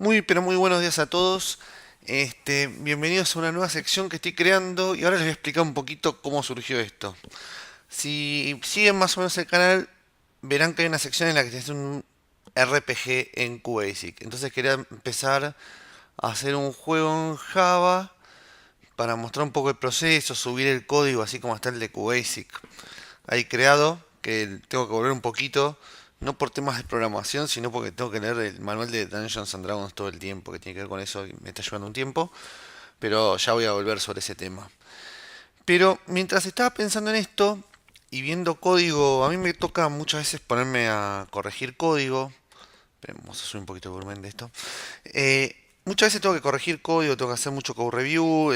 Muy, pero muy buenos días a todos. Bienvenidos a una nueva sección que estoy creando y ahora les voy a explicar un poquito cómo surgió esto. Si siguen más o menos el canal, verán que hay una sección en la que se hace un RPG en QBasic. Entonces quería empezar a hacer un juego en Java para mostrar un poco el proceso, subir el código así como está el de QBasic ahí creado, que tengo que volver un poquito, no por temas de programación, sino porque tengo que leer el manual de Dungeons and Dragons todo el tiempo, que tiene que ver con eso y me está llevando un tiempo, pero ya voy a volver sobre ese tema. Pero mientras estaba pensando en esto y viendo código, a mí me toca muchas veces ponerme a corregir código. Vamos a subir un poquito el volumen de esto. Muchas veces tengo que corregir código, tengo que hacer mucho code review.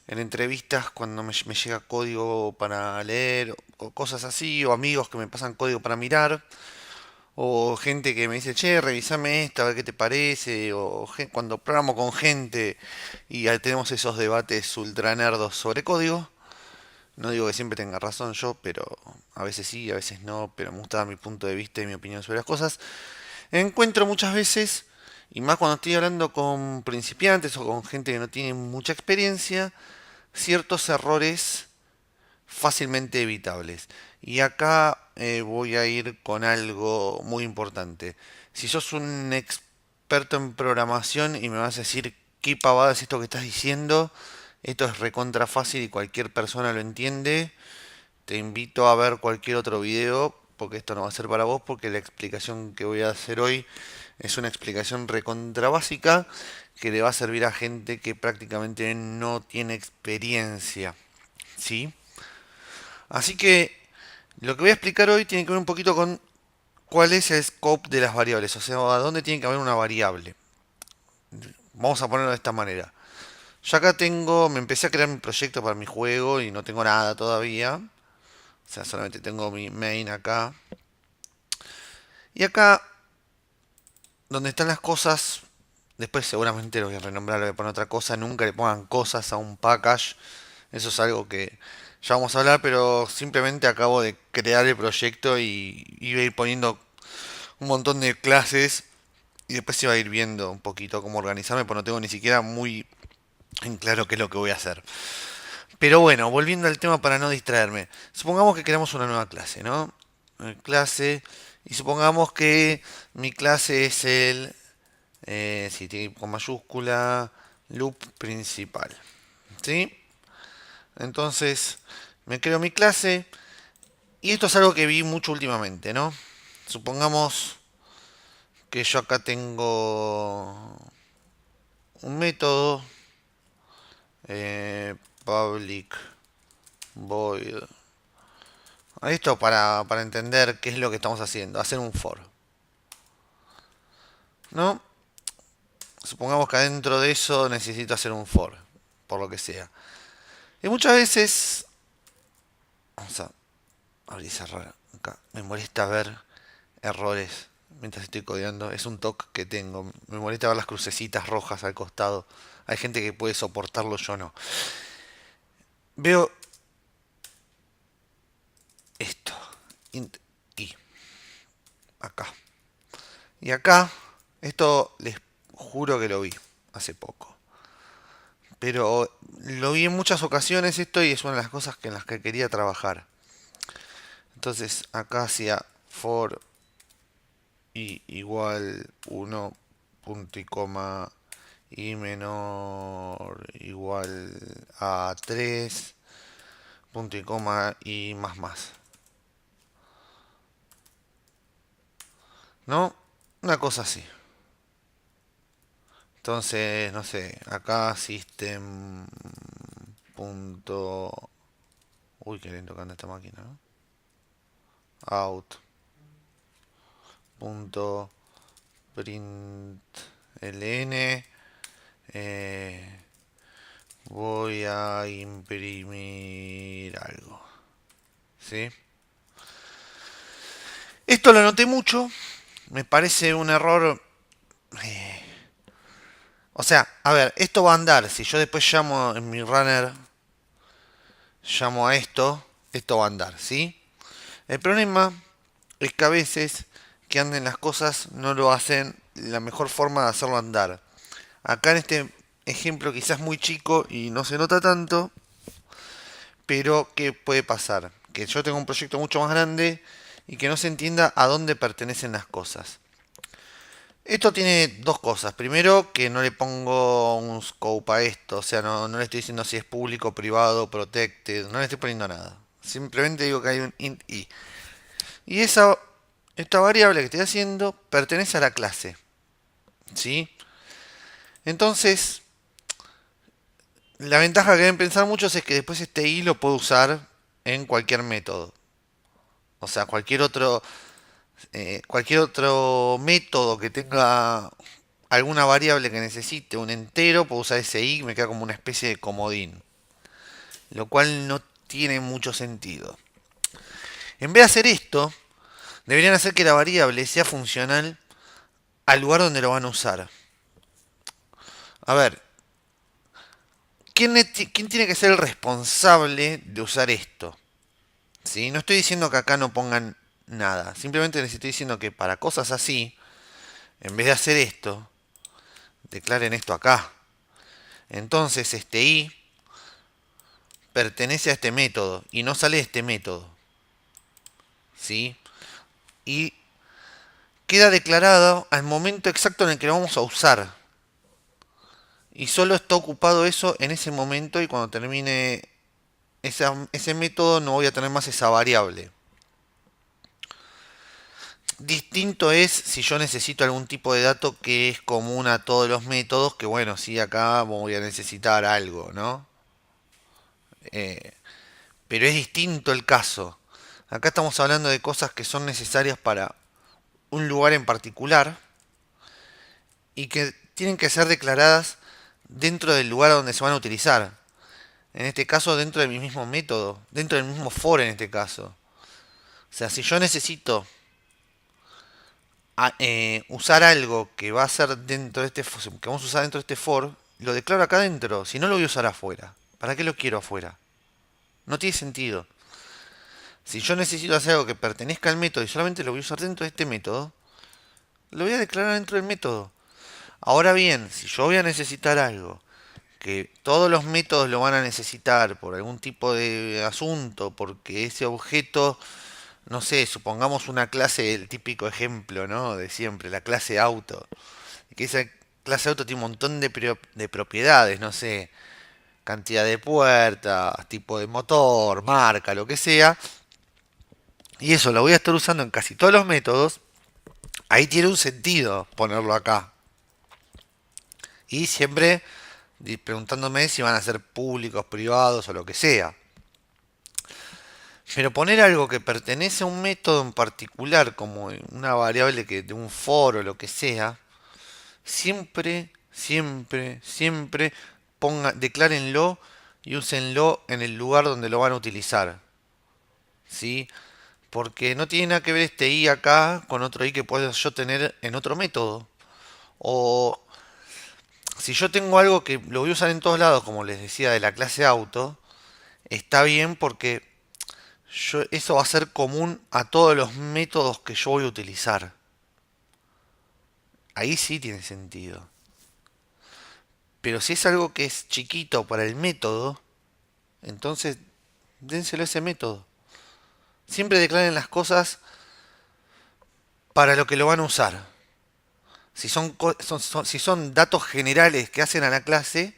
En entrevistas, cuando me llega código para leer, o cosas así, o amigos que me pasan código para mirar, o gente que me dice, che, revisame esta, a ver qué te parece, o cuando programo con gente y ya tenemos esos debates ultra nerdos sobre código. No digo que siempre tenga razón yo, pero a veces sí, a veces no, pero me gusta dar mi punto de vista y mi opinión sobre las cosas. Encuentro muchas veces, y más cuando estoy hablando con principiantes o con gente que no tiene mucha experiencia, ciertos errores fácilmente evitables. Y acá voy a ir con algo muy importante. Si sos un experto en programación y me vas a decir qué pavada es esto que estás diciendo, esto es recontra fácil y cualquier persona lo entiende, te invito a ver cualquier otro video, porque esto no va a ser para vos, porque la explicación que voy a hacer hoy es una explicación recontra básica que le va a servir a gente que prácticamente no tiene experiencia. ¿Sí? Así que lo que voy a explicar hoy tiene que ver un poquito con cuál es el scope de las variables, o sea, a dónde tiene que haber una variable. Vamos a ponerlo de esta manera. Yo acá tengo, me empecé a crear mi proyecto para mi juego y no tengo nada todavía. O sea, solamente tengo mi main acá. Y acá, donde están las cosas, después seguramente lo voy a renombrar, lo voy a poner otra cosa. Nunca le pongan cosas a un package. Eso es algo que ya vamos a hablar, pero simplemente acabo de crear el proyecto y voy a ir poniendo un montón de clases y después se va a ir viendo un poquito cómo organizarme, porque no tengo ni siquiera muy en claro qué es lo que voy a hacer. Pero bueno, volviendo al tema para no distraerme. Supongamos que creamos una nueva clase, ¿no? Clase. Y supongamos que mi clase es el, si tiene con mayúscula, loop principal. ¿Sí? Entonces, me creo mi clase. Y esto es algo que vi mucho últimamente, ¿no? Supongamos que yo acá tengo un método, public void. Esto para entender qué es lo que estamos haciendo, hacer un for. ¿No? Supongamos que adentro de eso necesito hacer un for, por lo que sea. Y muchas veces, vamos a abrir y cerrar acá, me molesta ver errores mientras estoy codeando. Es un toque que tengo. Me molesta ver las crucecitas rojas al costado. Hay gente que puede soportarlo, yo no. Veo esto. Int i. Acá. Y acá, esto les juro que lo vi hace poco. Pero lo vi en muchas ocasiones esto y es una de las cosas en las que quería trabajar. Entonces acá hacía for i igual 1 punto y coma y menor igual a 3 punto y coma y más más. ¿No? Una cosa así. Entonces, no sé, acá system punto... Uy, qué lento que anda esta máquina, ¿no? Out punto print ln voy a imprimir algo, ¿sí? Esto lo noté mucho, me parece un error. eh, o sea, a ver, esto va a andar. Si yo después llamo en mi runner, llamo a esto va a andar, ¿sí? El problema es que a veces que anden las cosas no lo hacen la mejor forma de hacerlo andar. Acá en este ejemplo quizás muy chico y no se nota tanto, pero ¿qué puede pasar? Que yo tengo un proyecto mucho más grande y que no se entienda a dónde pertenecen las cosas. Esto tiene dos cosas. Primero, que no le pongo un scope a esto, o sea, no le estoy diciendo si es público, privado, protected, no le estoy poniendo nada. Simplemente digo que hay un int i. Y esta variable que estoy haciendo pertenece a la clase, ¿sí? Entonces, la ventaja que deben pensar muchos es que después este i lo puedo usar en cualquier método. O sea, cualquier otro método que tenga alguna variable que necesite un entero, puedo usar ese i, me queda como una especie de comodín. Lo cual no tiene mucho sentido. En vez de hacer esto, deberían hacer que la variable sea funcional al lugar donde lo van a usar. A ver, ¿quién tiene que ser el responsable de usar esto? ¿Sí? No estoy diciendo que acá no pongan nada. Simplemente les estoy diciendo que para cosas así, en vez de hacer esto, declaren esto acá. Entonces este i pertenece a este método y no sale de este método. ¿Sí? Y queda declarado al momento exacto en el que lo vamos a usar. Y solo está ocupado eso en ese momento y cuando termine ese método no voy a tener más esa variable. Distinto es si yo necesito algún tipo de dato que es común a todos los métodos, que bueno, sí, acá voy a necesitar algo, ¿no? Eh, pero es distinto el caso. Acá estamos hablando de cosas que son necesarias para un lugar en particular y que tienen que ser declaradas dentro del lugar donde se van a utilizar. En este caso, dentro de mi mismo método, dentro del mismo for en este caso. O sea, si yo necesito usar algo que va a ser dentro de este que vamos a usar dentro de este for, lo declaro acá dentro. Si no, lo voy a usar afuera. ¿Para qué lo quiero afuera? No tiene sentido. Si yo necesito hacer algo que pertenezca al método y solamente lo voy a usar dentro de este método, lo voy a declarar dentro del método. Ahora bien, si yo voy a necesitar algo que todos los métodos lo van a necesitar por algún tipo de asunto, porque ese objeto, no sé, supongamos una clase, el típico ejemplo, ¿no? De siempre, la clase auto. Que esa clase auto tiene un montón de propiedades, no sé, cantidad de puertas, tipo de motor, marca, lo que sea. Y eso lo voy a estar usando en casi todos los métodos. Ahí tiene un sentido ponerlo acá. Y siempre preguntándome si van a ser públicos, privados o lo que sea. Pero poner algo que pertenece a un método en particular, como una variable que de un for o lo que sea, siempre declárenlo y úsenlo en el lugar donde lo van a utilizar. ¿Sí? Porque no tiene nada que ver este i acá con otro i que puedo yo tener en otro método. O si yo tengo algo que lo voy a usar en todos lados, como les decía, de la clase auto, está bien porque eso va a ser común a todos los métodos que yo voy a utilizar. Ahí sí tiene sentido. Pero si es algo que es chiquito para el método, entonces dénselo a ese método. Siempre declaren las cosas para lo que lo van a usar. Si son datos generales que hacen a la clase,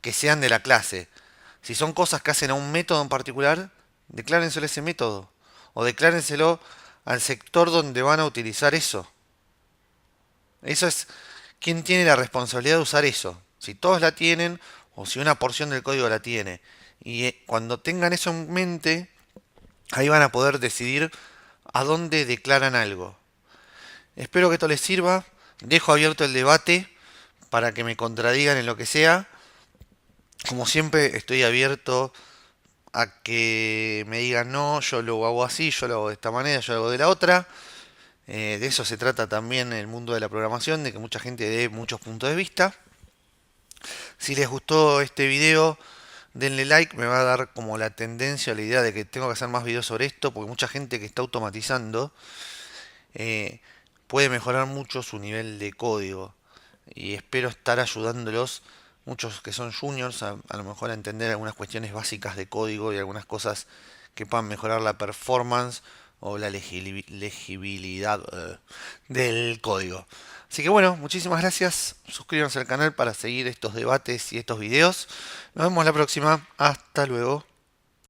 que sean de la clase. Si son cosas que hacen a un método en particular, declárenselo a ese método. O declárenselo al sector donde van a utilizar eso. Eso es quién tiene la responsabilidad de usar eso. Si todos la tienen o si una porción del código la tiene. Y cuando tengan eso en mente, ahí van a poder decidir a dónde declaran algo. Espero que esto les sirva. Dejo abierto el debate para que me contradigan en lo que sea. Como siempre, estoy abierto a que me digan no, yo lo hago así, yo lo hago de esta manera, yo lo hago de la otra. De eso se trata también el mundo de la programación, de que mucha gente dé muchos puntos de vista. Si les gustó este video, denle like, me va a dar como la tendencia, la idea de que tengo que hacer más videos sobre esto, porque mucha gente que está automatizando, eh, puede mejorar mucho su nivel de código. Y espero estar ayudándolos, muchos que son juniors, a lo mejor a entender algunas cuestiones básicas de código y algunas cosas que puedan mejorar la performance o la legibilidad del código. Así que bueno, muchísimas gracias. Suscríbanse al canal para seguir estos debates y estos videos. Nos vemos la próxima. Hasta luego.